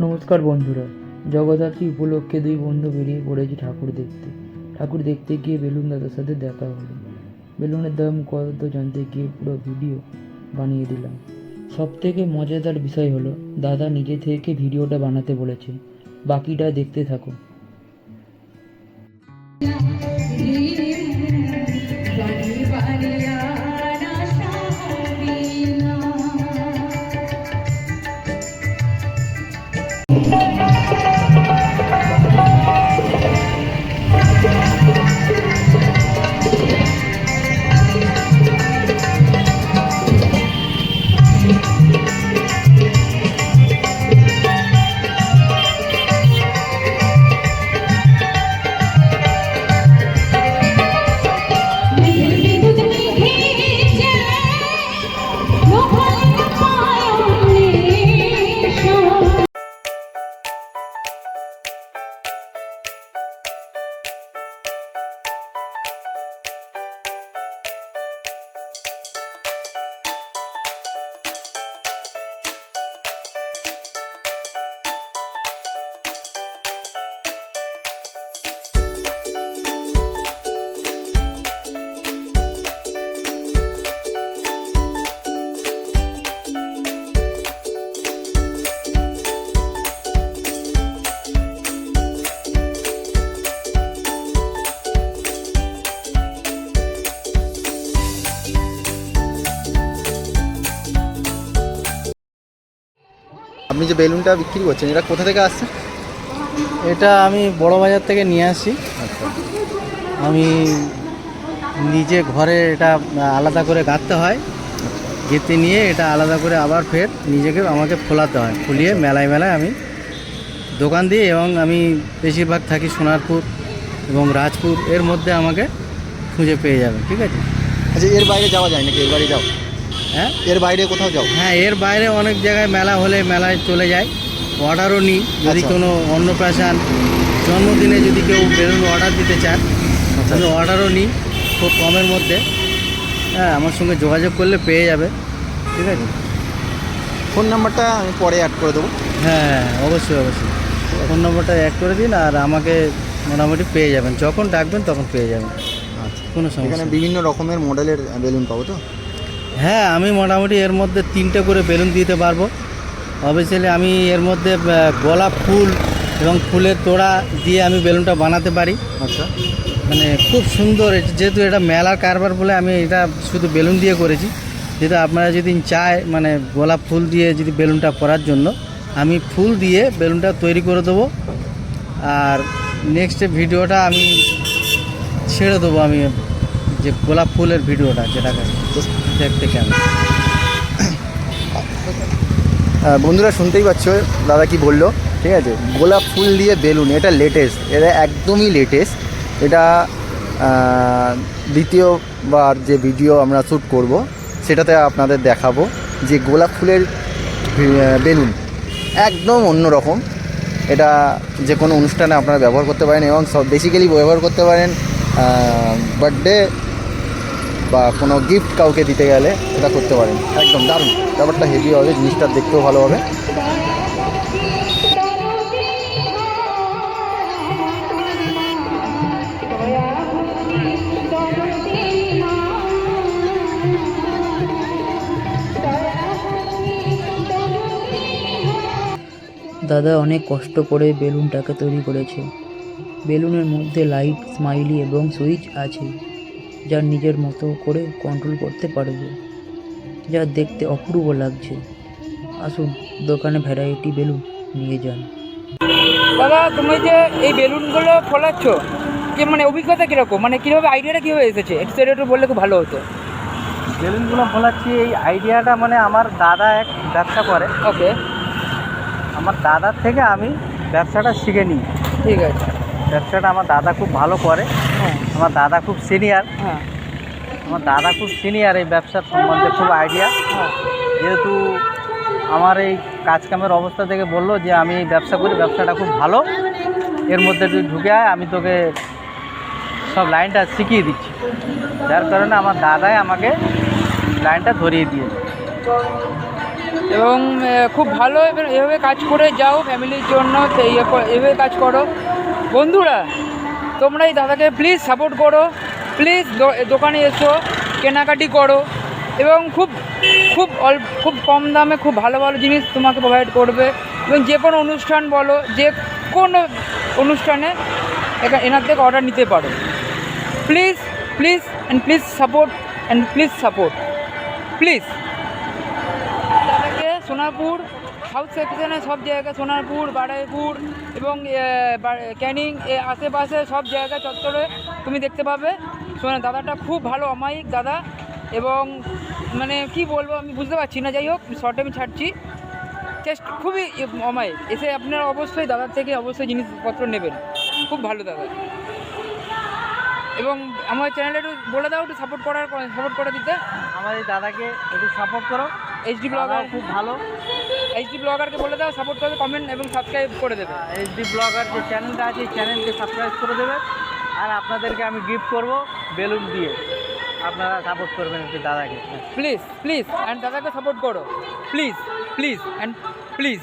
নমস্কার বন্ধুরা, জগদ্ধাত্রী উপলক্ষে দুই বন্ধু বেরিয়ে পড়েছি ঠাকুর দেখতে। ঠাকুর দেখতে গিয়ে বেলুন দাদার সাথে দেখা হলো। বেলুনের দাম কত জানতে গিয়ে পুরো ভিডিও বানিয়ে দিলাম। সব থেকে মজাদার বিষয় হলো দাদা নিজে থেকে ভিডিওটা বানাতে বলেছে। বাকিটা দেখতে থাকো। আপনি যে বেলুনটা বিক্রি করছেন এটা কোথা থেকে আসছে? এটা আমি বড় বাজার থেকে নিয়ে আসি। আচ্ছা, আমি নিজে ঘরে এটা আলাদা করে গাঁথতে হয়, গেঁথে নিয়ে এটা আলাদা করে আবার ফের আমাকে ফোলাতে হয়, ফুলিয়ে মেলায় আমি দোকান দিই। এবং আমি বেশিরভাগ থাকি সোনারপুর এবং রাজপুর, এর মধ্যে আমাকে খুঁজে পেয়ে যাবে। ঠিক আছে। আচ্ছা, এর বাইরে যাওয়া যায় নাকি? এর বাইরে যাও? হ্যাঁ, এর বাইরে কোথাও যাও? হ্যাঁ, এর বাইরে অনেক জায়গায় মেলা হলে মেলায় চলে যায়, অর্ডারও নিই। যদি আচ্ছা। কোনো অন্নপ্রাশন, জন্মদিনে যদি কেউ বেলুন অর্ডার দিতে চান, আচ্ছা, আমি অর্ডারও নিই খুব কমের মধ্যে। হ্যাঁ, আমার সঙ্গে যোগাযোগ করলে পেয়ে যাবে। ঠিক আছে। ফোন নাম্বারটা আমি পরে অ্যাড করে দেবো। হ্যাঁ, অবশ্যই ফোন নম্বরটা অ্যাড করে দিন, আর আমাকে মোটামুটি পেয়ে যাবেন, যখন ডাকবেন তখন পেয়ে যাবেন, আচ্ছা, কোনো সমস্যা এখানে নেই। বিভিন্ন রকমের মডেলের বেলুন পাবো তো? হ্যাঁ, আমি মোটামুটি এর মধ্যে 3টে করে বেলুন দিতে পারবো। অবভিয়াসলি আমি এর মধ্যে গোলাপ ফুল এবং ফুলের তোড়া দিয়ে আমি বেলুনটা বানাতে পারি। আচ্ছা, মানে খুব সুন্দর, যেহেতু এটা মেলার কারবার বলে আমি এটা শুধু বেলুন দিয়ে করেছি। যেহেতু আপনারা যদি চায় মানে গোলাপ ফুল দিয়ে যদি বেলুনটা করার জন্য, আমি ফুল দিয়ে বেলুনটা তৈরি করে দেবো। আর নেক্সট ভিডিওটা আমি ছেড়ে দেবো, আমি যে গোলাপ ফুলের ভিডিওটা, যেটাকে দেখতে কেমন। বন্ধুরা শুনতেই পাচ্ছ দাদা কি বললো। ঠিক আছে, গোলাপ ফুল দিয়ে বেলুন, এটা লেটেস্ট, এটা একদমই লেটেস্ট। এটা দ্বিতীয়বার যে ভিডিও আমরা শ্যুট করব সেটাতে আপনাদের দেখাবো যে গোলাপ ফুলের বেলুন একদম অন্যরকম। এটা যে কোনো অনুষ্ঠানে আপনারা ব্যবহার করতে পারেন, এবং সব বেসিক্যালি ব্যবহার করতে পারেন বার্থডে বা কোনো গিফট কাউকে দিতে গেলে এটা করতে পারেন। একদম দারুণ, ব্যাপারটা হেভি হবে, জিনিসটা দেখতেও ভালো হবে। দাদা অনেক কষ্ট করে বেলুনটাকে তৈরি করেছে। বেলুনের মধ্যে লাইট, স্মাইলি এবং সুইচ আছে, যা নিজের মতো করে কন্ট্রোল করতে পারবে, যা দেখতে অপূর্ব লাগছে। আসুন দোকানে ভ্যারাইটি বেলুন নিয়ে যান। দাদা, তুমি যে এই বেলুনগুলো ফোলাচ্ছ, যে মানে অভিজ্ঞতা কীরকম, মানে কীভাবে আইডিয়াটা কীভাবে এসেছে, একটু বললে খুব ভালো হতো। বেলুনগুলো ফোলাচ্ছি, এই আইডিয়াটা মানে আমার দাদা এক ব্যবসা করে। ওকে, আমার দাদার থেকে আমি ব্যবসাটা শিখে নিই। ঠিক আছে। ব্যবসাটা আমার দাদা খুব ভালো করে। হ্যাঁ আমার দাদা খুব সিনিয়র। হ্যাঁ এই ব্যবসার সম্বন্ধে খুব আইডিয়া। হ্যাঁ, যেহেতু আমার এই কাজকামের অবস্থা থেকে বললো যে আমি এই ব্যবসা করি, ব্যবসাটা খুব ভালো, এর মধ্যে তুই ঢুকে আয়, আমি তোকে সব লাইনটা শিখিয়ে দিচ্ছি। যার কারণে আমার দাদাই আমাকে লাইনটা ধরিয়ে দিয়েছে। এবং খুব ভালো এভাবে কাজ করে যাও ফ্যামিলির জন্য, তো এভাবে কাজ করো। বন্ধুরা তোমরা এই দাদাকে প্লিজ সাপোর্ট করো, প্লিজ দোকানে এসো, কেনাকাটি করো এবং খুব কম দামে খুব ভালো ভালো জিনিস তোমাকে প্রোভাইড করবে। এবং যে কোনো অনুষ্ঠান বলো, যে কোনো অনুষ্ঠানে এনার থেকে অর্ডার নিতে পারো। Please please and please support please. দাদাকে সোনারপুর সাউথ সেকশনে সব জায়গায়, সোনারপুর, বারুইপুর এবং ক্যানিং আশেপাশে সব জায়গায় চত্বরে তুমি দেখতে পাবে। দাদাটা খুব ভালো অমায়িক দাদা, এবং মানে কি বলবো আমি বুঝতে পারছি না, যাই হোক শর্টে আমি ছাড়ছি। জাস্ট খুবই অমায়িক, এসে আপনারা অবশ্যই দাদার থেকে অবশ্যই জিনিসপত্র নেবেন, খুব ভালো দাদা। এবং আমার চ্যানেলে একটু বলে দাও, একটু সাপোর্ট করে দিতে। আমার এই দাদাকে একটু সাপোর্ট করো, এইচডি ব্লগার খুব ভালো। এইচডি ব্লগারকে বলে দাও সাপোর্ট করবে, কমেন্ট এবং সাবস্ক্রাইব করে দেবে। এইচডি ব্লগার যে চ্যানেলটা আছে, এই চ্যানেলকে সাবস্ক্রাইব করে দেবে। আর আপনাদেরকে আমি গিফট করব বেলুন দিয়ে, আপনারা সাপোর্ট করবেন একটু দাদাকে। প্লিজ অ্যান্ড দাদাকে সাপোর্ট করো, প্লিজ অ্যান্ড প্লিজ।